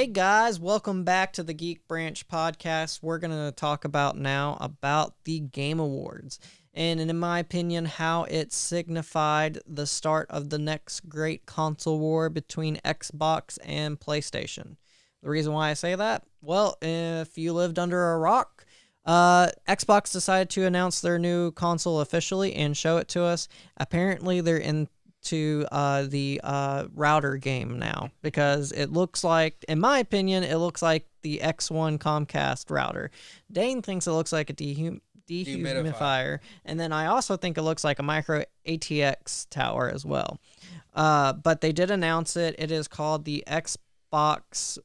Hey guys, welcome back to the Geek Branch podcast. We're going to talk about the Game Awards and in my opinion how it signified the start of the next great console war between Xbox and PlayStation. The reason why I say that, well, if you lived under a rock, Xbox decided to announce their new console officially and show it to us. Apparently they're into the router game now, because it looks like, in my opinion, it looks like the X1 Comcast router. Dane thinks it looks like a dehumidifier, and then I also think it looks like a micro ATX tower as well. But they did announce it. It is called the Xbox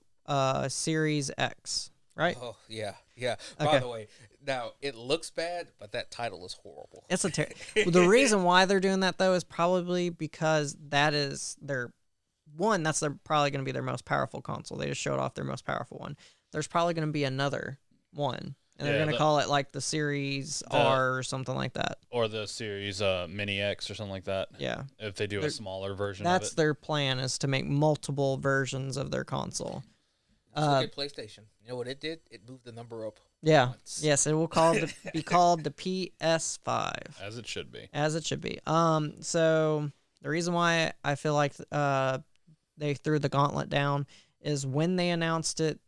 Series X, right? Oh, yeah. Okay. By the way, now, it looks bad, but that title is horrible. It's the reason why they're doing that, though, is probably because that is that's probably going to be their most powerful console. They just showed off their most powerful one. There's probably going to be another one, and they're going to call it like the Series R or something like that. Or the Series Mini X or something like that. Yeah. If they do a smaller version of it. That's their plan, is to make multiple versions of their console. Look at PlayStation. You know what it did? It moved the number up. Yeah. Once. Yes, it will be called the PS5. As it should be. As it should be. So the reason why I feel like they threw the gauntlet down is when they announced it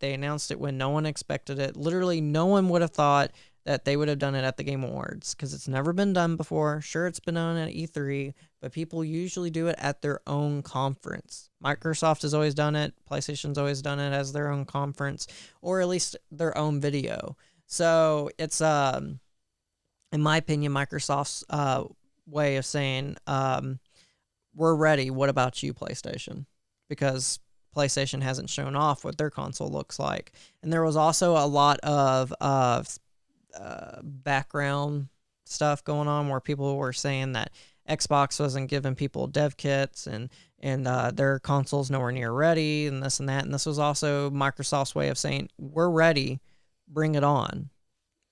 when no one expected it. Literally, no one would have thought that they would have done it at the Game Awards, because it's never been done before. Sure, it's been done at E3, but people usually do it at their own conference. Microsoft has always done it. PlayStation's always done it as their own conference, or at least their own video. So it's, in my opinion, Microsoft's way of saying, we're ready. What about you, PlayStation? Because PlayStation hasn't shown off what their console looks like. And there was also a lot of background stuff going on where people were saying that Xbox wasn't giving people dev kits and their console's nowhere near ready and this and that. And this was also Microsoft's way of saying, we're ready, bring it on.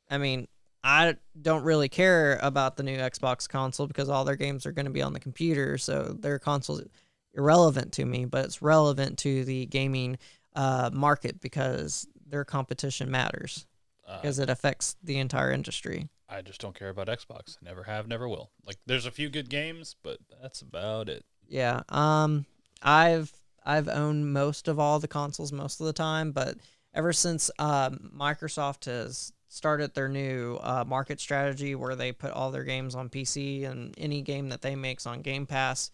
I mean, I don't really care about the new Xbox console because all their games are going to be on the computer, so their console's irrelevant to me, but it's relevant to the gaming market because their competition matters. Because it affects the entire industry. I just don't care about Xbox. Never have, never will. Like, there's a few good games, but that's about it. Yeah. I've owned most of all the consoles most of the time, but ever since Microsoft has started their new market strategy where they put all their games on PC and any game that they make's on Game Pass,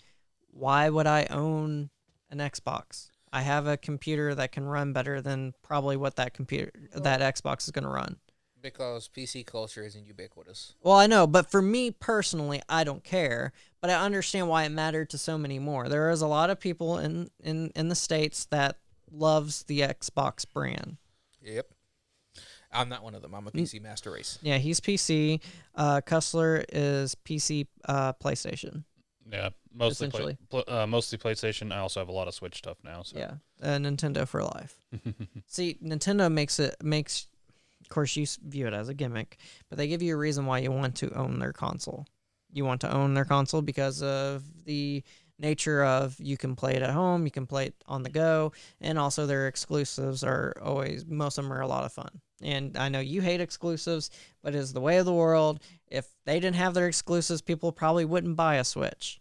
why would I own an Xbox? I have a computer that can run better than probably what that Xbox is going to run. Because PC culture isn't ubiquitous. Well, I know, but for me personally, I don't care. But I understand why it mattered to so many more. There is a lot of people in the States that loves the Xbox brand. Yep. I'm not one of them. I'm a PC master race. Yeah, he's PC. Cussler is PC PlayStation. Yeah, mostly PlayStation. I also have a lot of Switch stuff now. So. Yeah, Nintendo for life. See, Nintendo makes, of course, you view it as a gimmick, but they give you a reason why you want to own their console. You want to own their console because of the nature of you can play it at home, you can play it on the go, and also their exclusives are always, most of them are a lot of fun. And I know you hate exclusives, but it's the way of the world. If they didn't have their exclusives, people probably wouldn't buy a Switch.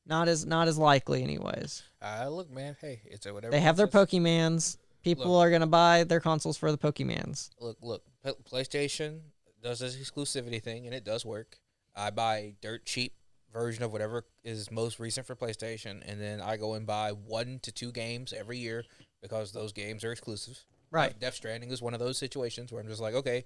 Not as likely, anyways. Look, man. Hey, it's whatever. They have their Pokemans. People are gonna buy their consoles for the Pokemans. Look. PlayStation does this exclusivity thing, and it does work. I buy a dirt cheap version of whatever is most recent for PlayStation, and then I go and buy 1 to 2 games every year because those games are exclusive. Right. Death Stranding is one of those situations where I'm just like, okay,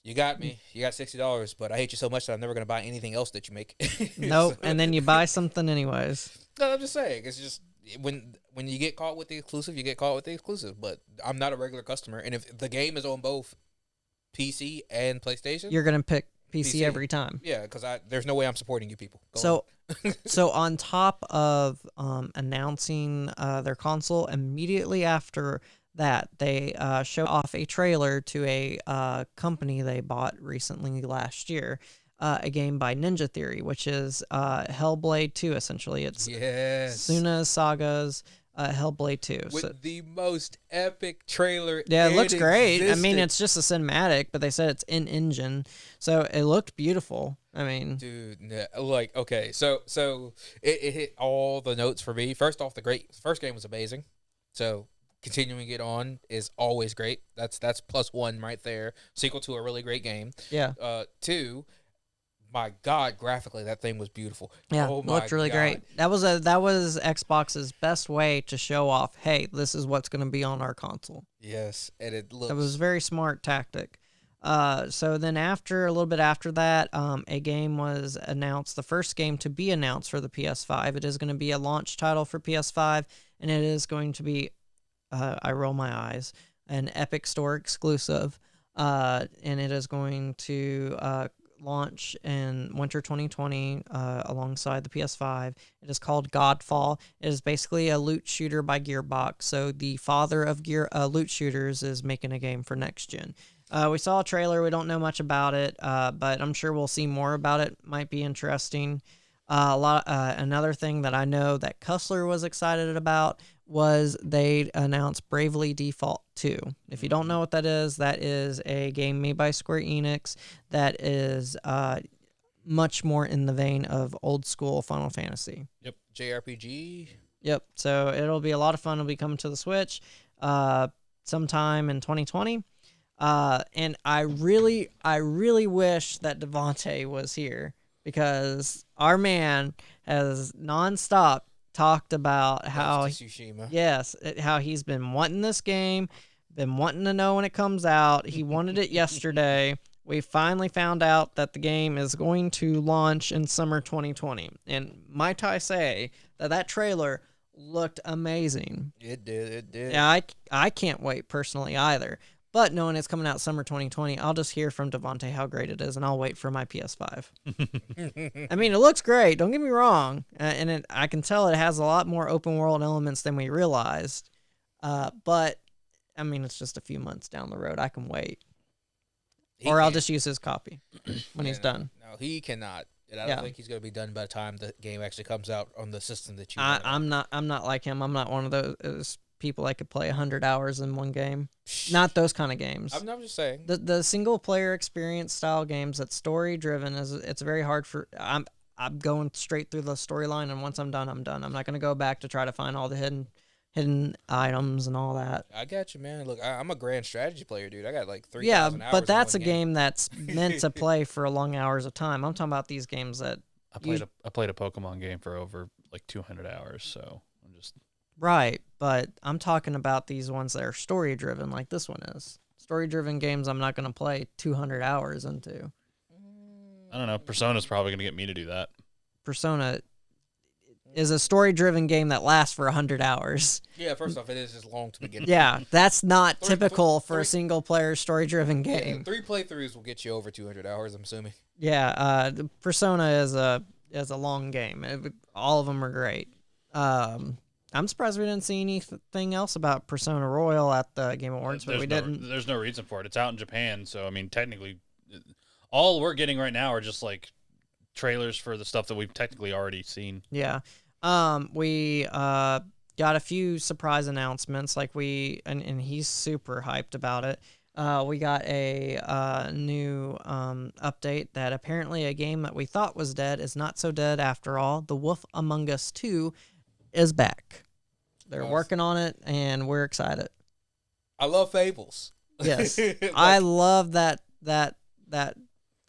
you got me. You got $60, but I hate you so much that I'm never going to buy anything else that you make. Nope, and then you buy something anyways. No, I'm just saying. It's just when you get caught with the exclusive, you get caught with the exclusive. But I'm not a regular customer, and if the game is on both PC and PlayStation, you're going to pick PC every time. Yeah, because there's no way I'm supporting you people. So on top of announcing their console, immediately after that, they showed off a trailer to a company they bought recently last year, a game by Ninja Theory, which is Hellblade 2, essentially. It's yes. Suna Saga's Hellblade 2. with So, the most epic trailer. yeah, it in looks great. I mean, existence. it's just a cinematic, but they said it's in engine, so it looked beautiful. I mean, Dude, like okay, so it hit all the notes for me. First off, first game was amazing, so continuing it on is always great. That's +1 right there. Sequel to a really great game. yeah, Two, my God, graphically that thing was beautiful. yeah, Oh it my looked really God. great. That was Xbox's best way to show off. Hey, this is what's going to be on our console. Yes, and it looks. That was a very smart tactic. So then a little bit after that, a game was announced, the first game to be announced for the PS5. It is going to be a launch title for PS5, and it is going to be, I roll my eyes, an Epic Store exclusive, and it is going to launch in winter 2020 alongside the PS5. It is called Godfall. It is basically a loot shooter by Gearbox. So the father of loot shooters is making a game for next gen. We saw a trailer. We don't know much about it, but I'm sure we'll see more about it. Might be interesting. Another thing that I know that Cussler was excited about was they announced Bravely Default 2. If you don't know what that is a game made by Square Enix that is much more in the vein of old school Final Fantasy. Yep, JRPG. Yep. So it'll be a lot of fun. It'll be coming to the Switch sometime in 2020. And I really wish that Devontae was here because our man has nonstop talked about how how he's been wanting this game, been wanting to know when it comes out. He wanted it yesterday. We finally found out that the game is going to launch in summer 2020. And might I say that trailer looked amazing. It did. Yeah, I can't wait personally either. But knowing it's coming out summer 2020, I'll just hear from Devontae how great it is, and I'll wait for my PS5. I mean, it looks great. Don't get me wrong. And I can tell it has a lot more open world elements than we realized. But, I mean, it's just a few months down the road. I can wait. I'll just use his copy when he's done. No, he cannot. And I don't think he's going to be done by the time the game actually comes out on the system that you want. I'm not like him. I'm not one of those people that could play 100 hours in one game. Not those kind of games. I'm just saying. The single player experience style games that's story driven it's very hard for I'm going straight through the storyline, and once I'm done, I'm done. I'm not going to go back to try to find all the hidden items and all that. I got you, man. Look, I'm a grand strategy player, dude. I got like 3,000 hours. Yeah, but that's a game that's meant to play for long hours of time. I'm talking about these games that I played a Pokemon game for over like 200 hours, so I'm just right. But I'm talking about these ones that are story driven, like this one is. Story driven games I'm not going to play 200 hours into. I don't know. Persona's probably going to get me to do that. Persona is a story-driven game that lasts for 100 hours. Yeah, first off, it is just long to begin. Yeah, that's not typical for a single-player story-driven game. 3 playthroughs will get you over 200 hours, I'm assuming. Yeah, Persona is a long game. All of them are great. I'm surprised we didn't see anything else about Persona Royal at the Game Awards, but we didn't. There's no reason for it. It's out in Japan, so I mean, technically, all we're getting right now are just like trailers for the stuff that we've technically already seen. Yeah. We got a few surprise announcements, like and he's super hyped about it. We got a new update that apparently a game that we thought was dead is not so dead after all. The Wolf Among Us 2 is back. They're working on it, and we're excited. I love Fables. Yes. I love that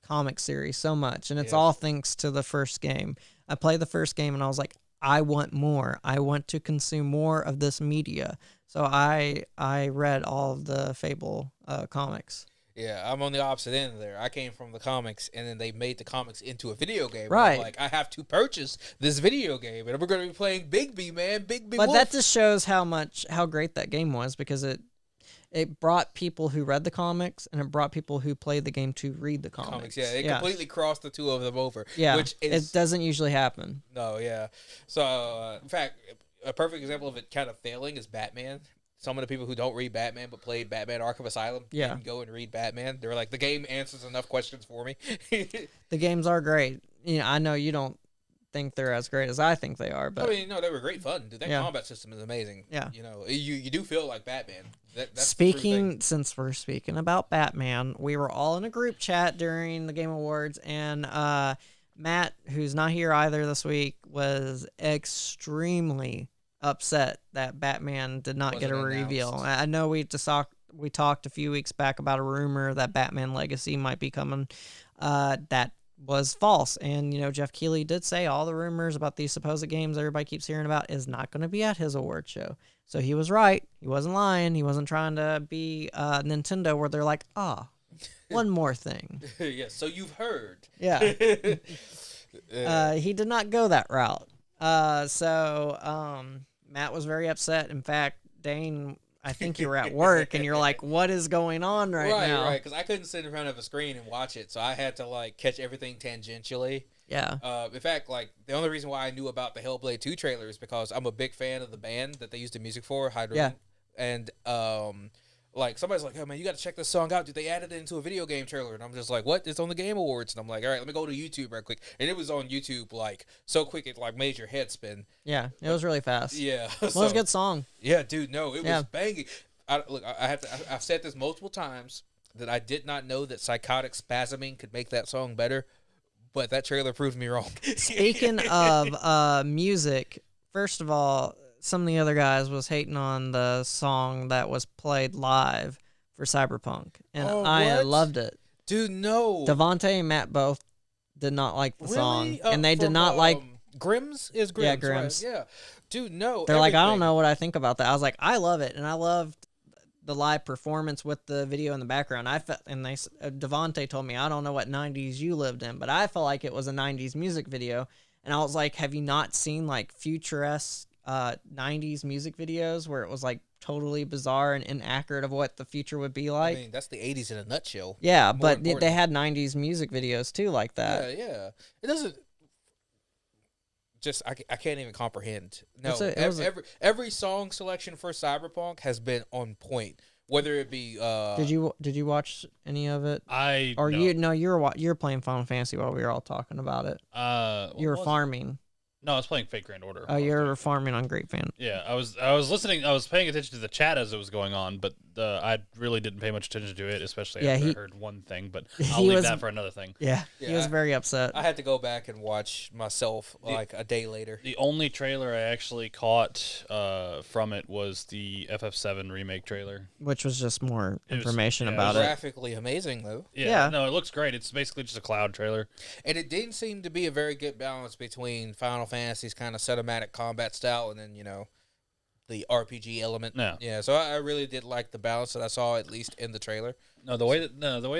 comic series so much, and it's all thanks to the first game. I played the first game, and I was like, I want more. I want to consume more of this media. So I read all of the Fable comics. Yeah, I'm on the opposite end there. I came from the comics, and then they made the comics into a video game. Right. I'm like, I have to purchase this video game, and we're going to be playing Bigby, man. Bigby But Wolf. that just shows how great that game was, because it brought people who read the comics, and it brought people who played the game to read the comics. Yeah, it completely crossed the two of them over. Yeah, which it doesn't usually happen. No, yeah. So, in fact, a perfect example of it kind of failing is Batman. Some of the people who don't read Batman but played Batman Arkham Asylum didn't go and read Batman. They were like, the game answers enough questions for me. The games are great. I know you don't think they're as great as I think they are. But I mean, no, they were great fun. Dude, that Yeah. combat system is amazing. Yeah. You know, you do feel like Batman. That's the true thing. speaking, since we're speaking about Batman, we were all in a group chat during the Game Awards, and Matt, who's not here either this week, was extremely upset that Batman did not get a Wasn't reveal. announced. I know we talked a few weeks back about a rumor that Batman Legacy might be coming. That was false, and Jeff Keighley did say all the rumors about these supposed games everybody keeps hearing about is not going to be at his award show. So he was right. He wasn't lying. He wasn't trying to be Nintendo where they're like, one more thing. Yeah, so you've heard. Yeah. He did not go that route. So Matt was very upset. In fact, Dane, I think you were at work and you're like, what is going on right now? Right, because I couldn't sit in front of a screen and watch it, so I had to like catch everything tangentially. Yeah. In fact, like the only reason why I knew about the Hellblade 2 trailer is because I'm a big fan of the band that they used the music for, Hydra. Yeah. And like somebody's like, "Oh man, you got to check this song out, dude. They added it into a video game trailer." And I'm just like, "What? It's on the Game Awards." And I'm like, "All right, let me go to YouTube right quick." And it was on YouTube like so quick it like made your head spin. Yeah. It was really fast. Yeah. Well, it was a good song. Yeah, dude. No, it Yeah. was banging. I've said this multiple times that I did not know that psychotic spasming could make that song better, but that trailer proved me wrong. Speaking of music, first of all, some of the other guys was hating on the song that was played live for Cyberpunk, and Oh, I what? loved it. Dude, no. Devontae and Matt both did not like the song, Really? and they did From, not like. Grimm's is Grimm's. Yeah, right? Grimm's. Yeah, dude, no. They're like, I don't everything. know what I think about that. I was like, I love it, and I loved the live performance with the video in the background. And Devontae told me, I don't know what '90s you lived in, but I felt like it was a '90s music video, and I was like, have you not seen like futuresque '90s music videos where it was like totally bizarre and inaccurate of what the future would be like? I mean, that's the '80s in a nutshell. Yeah, more but they important. had '90s music videos too, like that. Yeah. It doesn't. Just I can't even comprehend. No, It's every song selection for Cyberpunk has been on point. Whether it be Did you watch any of it? No. You were playing Final Fantasy while we were all talking about it. You were farming. No, I was playing Fate Grand Order. Oh, you were farming on Great Fan. Yeah, I was listening. I was paying attention to the chat as it was going on, but I really didn't pay much attention to it, especially after I heard one thing. But I'll leave that for another thing. Yeah, he was very upset. I had to go back and watch myself like a day later. The only trailer I actually caught from it was the FF7 remake trailer, which was just more It was- information yeah, it about was it. Graphically amazing though, Yeah. No, it looks great. It's basically just a cloud trailer. and it didn't seem to be a very good balance between Final Fantasy's kind of cinematic combat style and then the RPG element. No. Yeah, so I really did like the balance that I saw at least in the trailer. No, the way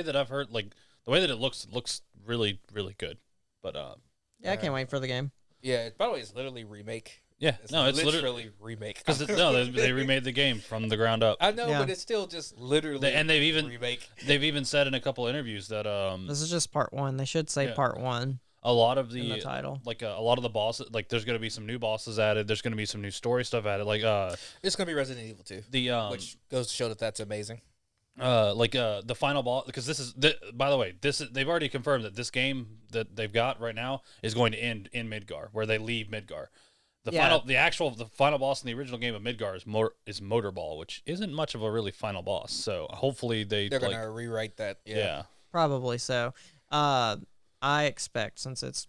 that I've heard, like the way that it looks really really good. But Yeah, I can't wait for the game. Yeah, by the way, it's literally remake. yeah, It's no, it's literally remake. because they remade the game from the ground up. I know, Yeah. but it's still just literally And they've even remake. said in a couple interviews that This is just part one. They should say Yeah. part one a lot of in the title. like a lot of the bosses, like there's going to be some new bosses added. There's going to be some new story stuff added. Like It's gonna be Resident Evil 2, the which goes to show that that's amazing. the final boss, because by the way, they've already confirmed that this game that they've got right now is going to end in Midgar, where they leave Midgar. The final boss in the original game of Midgar is Motorball, which isn't much of a really final boss. So hopefully They're gonna rewrite that. yeah. Probably so. I expect, since it's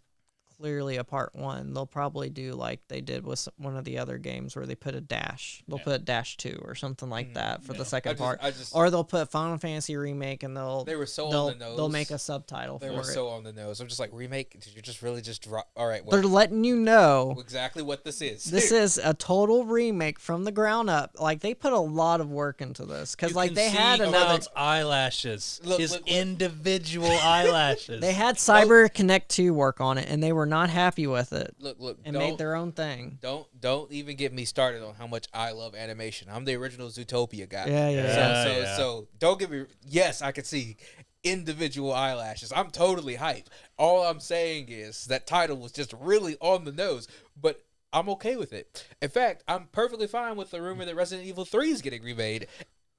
clearly a part one, they'll probably do like they did with one of the other games where they put a dash. They'll put -2 or something like that for the second part. Or they'll put Final Fantasy Remake and they were so they'll, on the nose. they'll make a subtitle They for were it. so on the nose. I'm just like, remake? Did you just really just drop? All right, They're letting you know exactly what this is. this is a total remake from the ground up. Like, they put a lot of work into this because like they had another. eyelashes, Look, his look. individual eyelashes. They had Cyber Connect 2 work on it, and they were not happy with it Look, and made their own thing. Don't even get me started on how much I love animation. I'm the original Zootopia guy. Yeah. So don't get me. Yes, I can see individual eyelashes. I'm totally hyped. All I'm saying is that title was just really on the nose, but I'm okay with it. In fact, I'm perfectly fine with the rumor that Resident Evil 3 is getting remade.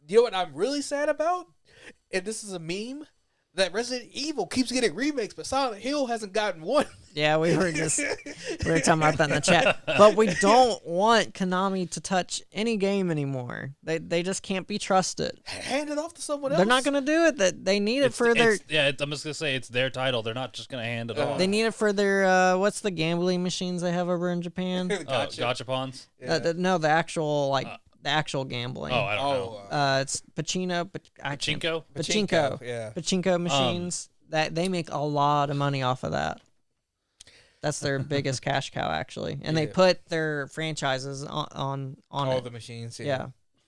You know what I'm really sad about? And this is a meme that Resident Evil keeps getting remakes, but Silent Hill hasn't gotten one. Yeah, we were talking about that in the chat. But we don't want Konami to touch any game anymore. They just can't be trusted. Hand it off to someone else. They're not going to do it. That they need it for their. I'm just gonna say it's their title. They're not just gonna hand it off. They need it for their what's the gambling machines they have over in Japan? Gachapons. Yeah. No, the actual the actual gambling. Oh, I don't know. It's Pachinko. Pachinko? Pachinko. Yeah. Pachinko machines. That they make a lot of money off of that. That's their biggest cash cow, actually, and they put their franchises on all it. the machines. Yeah,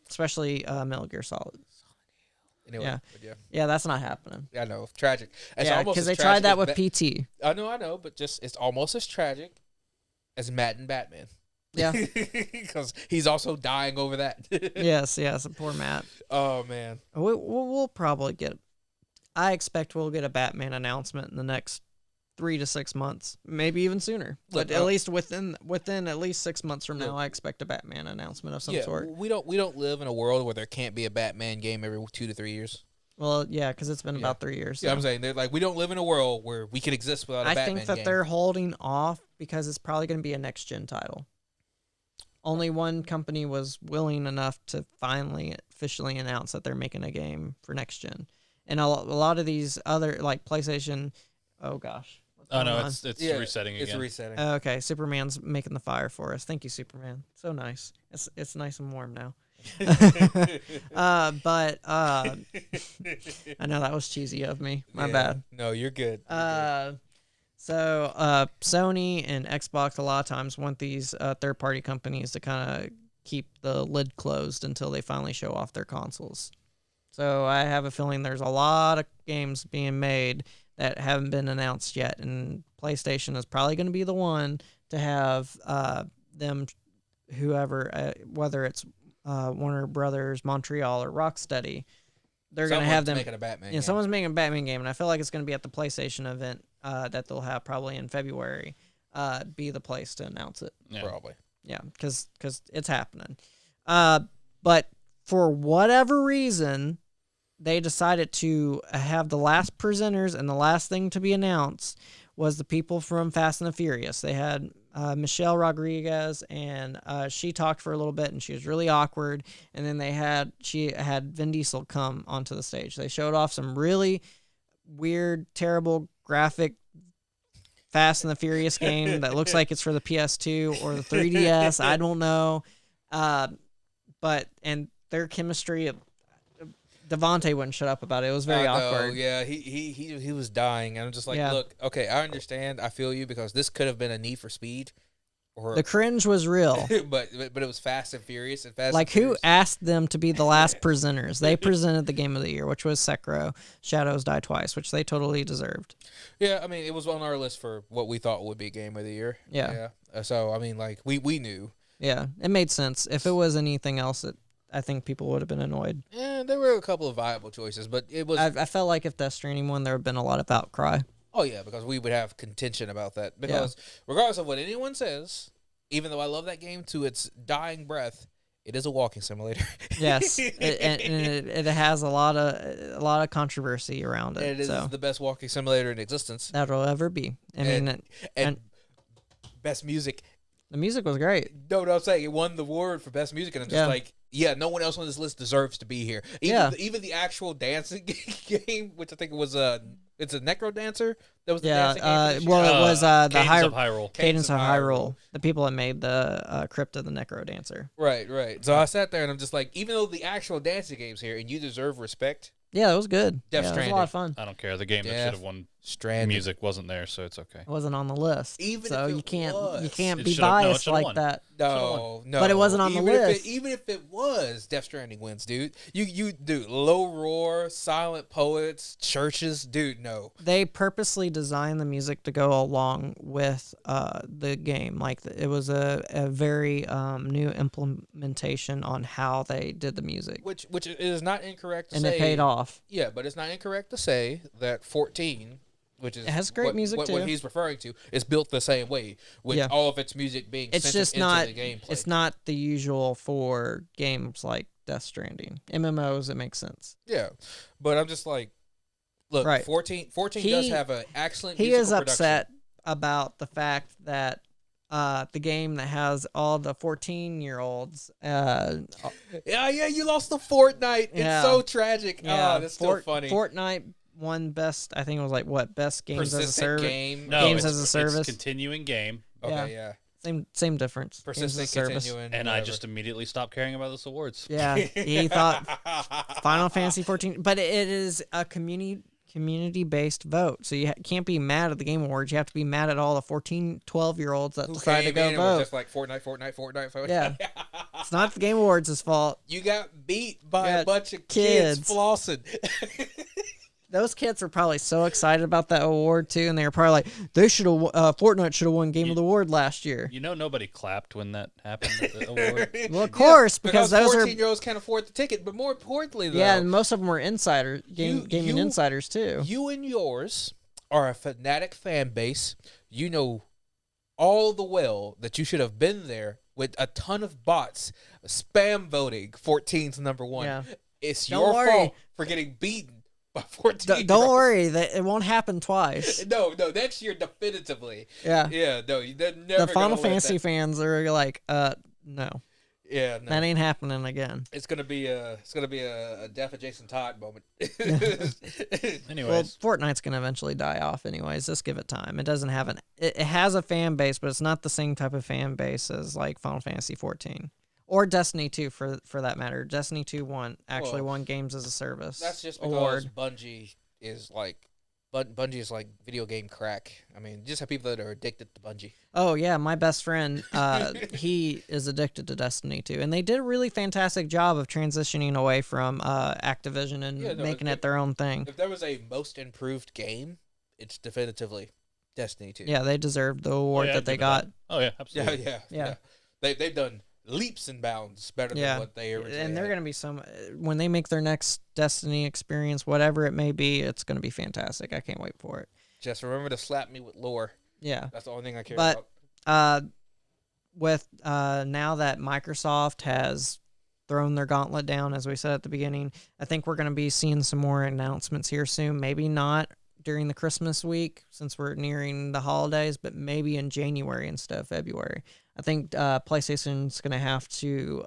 especially Metal Gear Solid. Anyway, Yeah, that's not happening. I know, tragic. It's Yeah, almost because as they tried tragic that as with PT. I know, but just it's almost as tragic as Matt and Batman. Yeah, because he's also dying over that. yes, poor Matt. Oh man, We'll probably get. I expect we'll get a Batman announcement in the next 3 to 6 months, maybe even sooner. But at least within at least 6 months from now, I expect a Batman announcement of some sort. We don't live in a world where there can't be a Batman game every 2 to 3 years. Well, yeah, because it's been about 3 years. Yeah, I'm saying we don't live in a world where we can exist without a Batman game. I think that they're holding off because it's probably going to be a next gen title. Only one company was willing enough to finally officially announce that they're making a game for next gen, and a lot of these other like PlayStation. Oh gosh. Oh no, it's resetting again. It's resetting. Okay, Superman's making the fire for us. Thank you, Superman. So nice. It's nice and warm now. But I know that was cheesy of me. My bad. No, you're good. So Sony and Xbox a lot of times want these third-party companies to kind of keep the lid closed until they finally show off their consoles. So I have a feeling there's a lot of games being made that haven't been announced yet, and PlayStation is probably going to be the one to have them, whoever, whether it's Warner Brothers, Montreal, or Rocksteady, they're going to have them making a Batman. Yeah, someone's making a Batman game, and I feel like it's going to be at the PlayStation event that they'll have probably in February. Be the place to announce it. Yeah. Probably. Yeah, because it's happening. But for whatever reason, they decided to have the last presenters, and the last thing to be announced was the people from Fast and the Furious. They had Michelle Rodriguez, and she talked for a little bit, and she was really awkward. And then she had Vin Diesel come onto the stage. They showed off some really weird, terrible graphic Fast and the Furious game that looks like it's for the PS2 or the 3DS. I don't know. And their chemistry, Devontae wouldn't shut up about it. It was very awkward. Yeah, he was dying. And I'm just like, look, okay, I understand. I feel you because this could have been a Need for Speed. Or, the cringe was real. but it was Fast and Furious. Who asked them to be the last presenters? They presented the game of the year, which was Sekiro, Shadows Die Twice, which they totally deserved. Yeah, I mean, it was on our list for what we thought would be game of the year. Yeah. So, I mean, like, we knew. Yeah, it made sense. If it was anything else, I think people would have been annoyed. Yeah, there were a couple of viable choices, but it was... I felt like if Death Stranding won, there would have been a lot of outcry. Oh, yeah, because we would have contention about that. Because regardless of what anyone says, even though I love that game to its dying breath, it is a walking simulator. Yes, it has a lot of controversy around it. And it is the best walking simulator in existence that'll ever be. And best music. The music was great. No, I'm saying it won the award for best music, and I'm just like, no one else on this list deserves to be here. Even the actual dancing game, which I think it was it's a Necro Dancer. That was the dancing game. It was the Cadence of Hyrule. The people that made the Crypt of the Necro Dancer. Right. So I sat there and I'm just like, even though the actual dancing game's here and you deserve respect. Yeah, it was good. Death Stranding. Stranding. It was a lot of fun. I don't care. The game that should have won music wasn't there, so it's okay. It wasn't on the list. So you can't be it biased like won. that. No. But it wasn't on the list. Even if it was, Death Stranding wins, dude. You Low Roar, Silent Poets, Churches, dude, no. They purposely designed the music to go along with the game. Like it was a very new implementation on how they did the music. Which is not incorrect to say. And it paid off. Yeah, but it's not incorrect to say that 14, which is it has great music too. What he's referring to is built the same way, with all of its music being it's just into not the gameplay. It's not the usual for games like Death Stranding. MMOs, it makes sense. Yeah, but I'm just like, Look, Right. 14 He- does have an excellent He musical is production. upset about the fact that the game that has all the 14-year-olds. Yeah, you lost to Fortnite. Yeah. It's so tragic. Yeah, Oh, that's still funny. Fortnite won best. I think it was like what best games as a Persistent service. game. No, Games it's, as a service. It's continuing game, Okay, yeah. Same difference. Games as a Persistent, service. continuing. and I whatever. just immediately stopped caring about those awards. Yeah, he thought Final Fantasy 14, but it is a community-based vote, so you can't be mad at the Game Awards. You have to be mad at all the 14, 12-year-olds that Who decided to came go in and was vote. just like Fortnite. Yeah. It's not the Game Awards' fault. You got beat by Yeah, a bunch of kids kids. flossing. Those kids were probably so excited about that award too, and they were probably like, Fortnite should have won Game of the Award last year. You know, nobody clapped when that happened at the award. Well, of course, because those are 14-year-olds can't afford the ticket. But more importantly, though, yeah, and most of them were insiders, gaming you- insiders too. you and yours are a fanatic fan base. You know all the well that you should have been there with a ton of bots spam voting 14's number one. Yeah. It's Don't your worry. fault for getting beaten by 14. Don't worry, that it won't happen twice. No, next year definitively. Yeah. Yeah, no, they're never The Final gonna let Fantasy that- fans are like, no, Yeah, no. that ain't happening again. It's gonna be a death of Jason Todd moment. Anyways, Well, Fortnite's gonna eventually die off, anyways. Just give it time. It doesn't have it has a fan base, but it's not the same type of fan base as like Final Fantasy 14 or Destiny 2 for that matter. Destiny 2 won games as a service. That's just because award. Bungie is like Bungie is like video game crack. I mean, you just have people that are addicted to Bungie. Oh yeah, my best friend, he is addicted to Destiny 2, and they did a really fantastic job of transitioning away from Activision and Yeah, no, making if- it their own thing. If there was a most improved game, it's definitively Destiny 2. Yeah, they deserved the award yeah, that they give it got. that. Oh yeah, absolutely. Yeah. They've done leaps and bounds better Yeah, than what they originally and they're had. gonna be when they make their next Destiny experience, whatever it may be, it's gonna be fantastic. I can't wait for it. Just remember to slap me with lore. Yeah, That's the only thing I care but about. with now that Microsoft has thrown their gauntlet down, as we said at the beginning, I think we're gonna be seeing some more announcements here soon. Maybe not during the Christmas week since we're nearing the holidays, but maybe in January instead of February. I think PlayStation's going to have to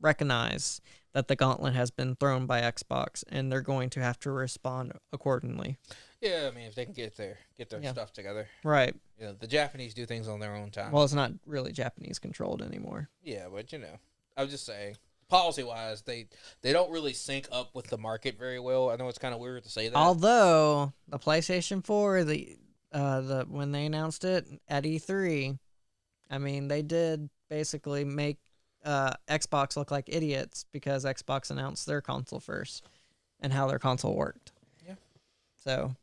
recognize that the gauntlet has been thrown by Xbox, and they're going to have to respond accordingly. Yeah, I mean, if they can get their Yeah. stuff together. Right. You know, the Japanese do things on their own time. Well, it's not really Japanese controlled anymore. Yeah, but I'm just saying, policy-wise, they don't really sync up with the market very well. I know it's kind of weird to say that. Although the PlayStation 4, when they announced it at E3, I mean, they did basically make Xbox look like idiots because Xbox announced their console first and how their console worked. Yeah. So,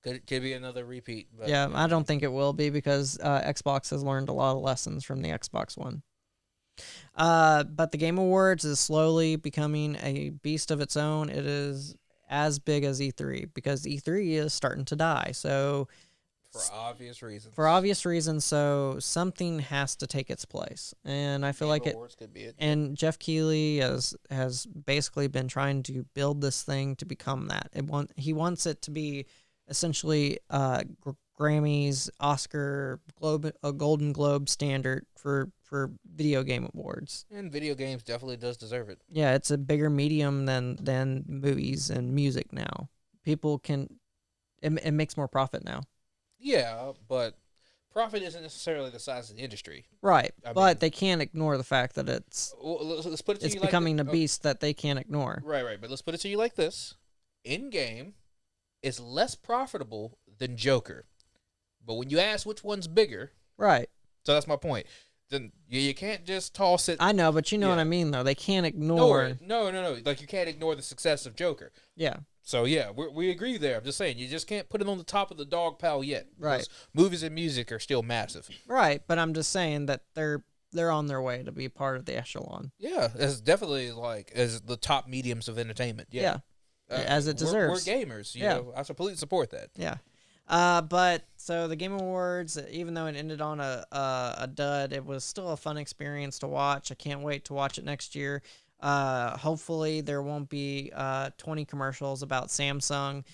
Could be another repeat. But, yeah, I don't think it will be because Xbox has learned a lot of lessons from the Xbox One. But the Game Awards is slowly becoming a beast of its own. It is as big as E3 because E3 is starting to die. So, for obvious reasons. So something has to take its place, and I feel like it. Awards could be it. And Jeff Keighley has basically been trying to build this thing to become that. He wants it to be essentially Grammys, Oscar, a Golden Globe standard for video game awards. And video games definitely does deserve it. Yeah, it's a bigger medium than movies and music now. People can. It makes more profit now. Yeah, but profit isn't necessarily the size of the industry. Right, I but mean- they can't ignore the fact that Well, let's put it to it's you becoming like a beast that they can't ignore. Right. But let's put it to you like this: in-game is less profitable than Joker, but when you ask which one's bigger, Right. so that's my point. Then you can't just toss it. I know, but you know Yeah. what I mean, though. They can't ignore. No. Like you can't ignore the success of Joker. Yeah. So yeah, we agree there. I'm just saying you just can't put it on the top of the dog pile yet. Right. Because movies and music are still massive. Right, but I'm just saying that they're on their way to be part of the echelon. Yeah, it's definitely like as the top mediums of entertainment. Yeah, As it deserves. We're gamers. You Yeah. know, I completely support that. Yeah. But so the Game Awards, even though it ended on a dud, it was still a fun experience to watch. I can't wait to watch it next year. Hopefully there won't be 20 commercials about Samsung.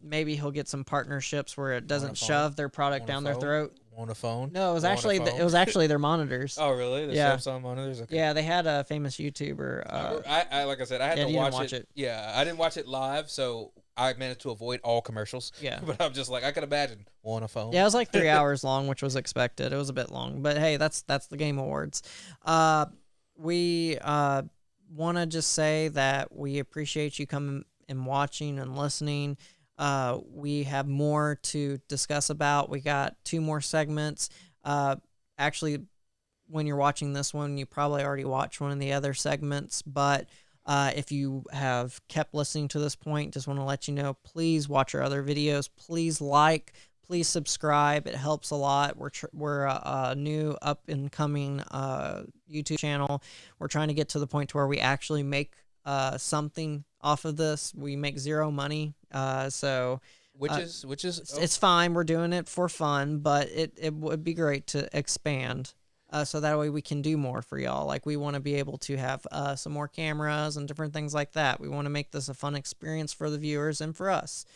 Maybe he'll get some partnerships where it doesn't phone? shove their product Want a down their phone? throat. On a phone? No, it was On a actually phone? it was actually their monitors. Oh, really? The Yeah. Samsung monitors? Okay. Yeah, they had a famous YouTuber. I like I said, I had yeah, to you didn't watch watch it. it. Yeah, I didn't watch it live, so I managed to avoid all commercials. Yeah. But I'm just like, I could imagine on a phone. Yeah, it was like 3 hours long, which was expected. It was a bit long, but hey, that's the Game Awards. We want to just say that we appreciate you coming and watching and listening. We have more to discuss about. We got 2 more segments. Actually, when you're watching this one, you probably already watched one of the other segments, but if you have kept listening to this point, just want to let you know, please watch our other videos. Please like, please subscribe. It helps a lot. We're a new up and coming YouTube channel. We're trying to get to the point to where we actually make something off of this. We make 0 money. So which is it's fine. We're doing it for fun, but it would be great to expand. So that way we can do more for y'all. Like, we want to be able to have some more cameras and different things like that. We want to make this a fun experience for the viewers and for us.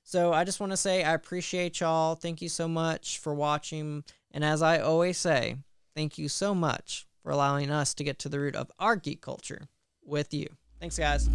So I just want to say I appreciate y'all. Thank you so much for watching. And as I always say, thank you so much for allowing us to get to the root of our geek culture with you. Thanks, guys.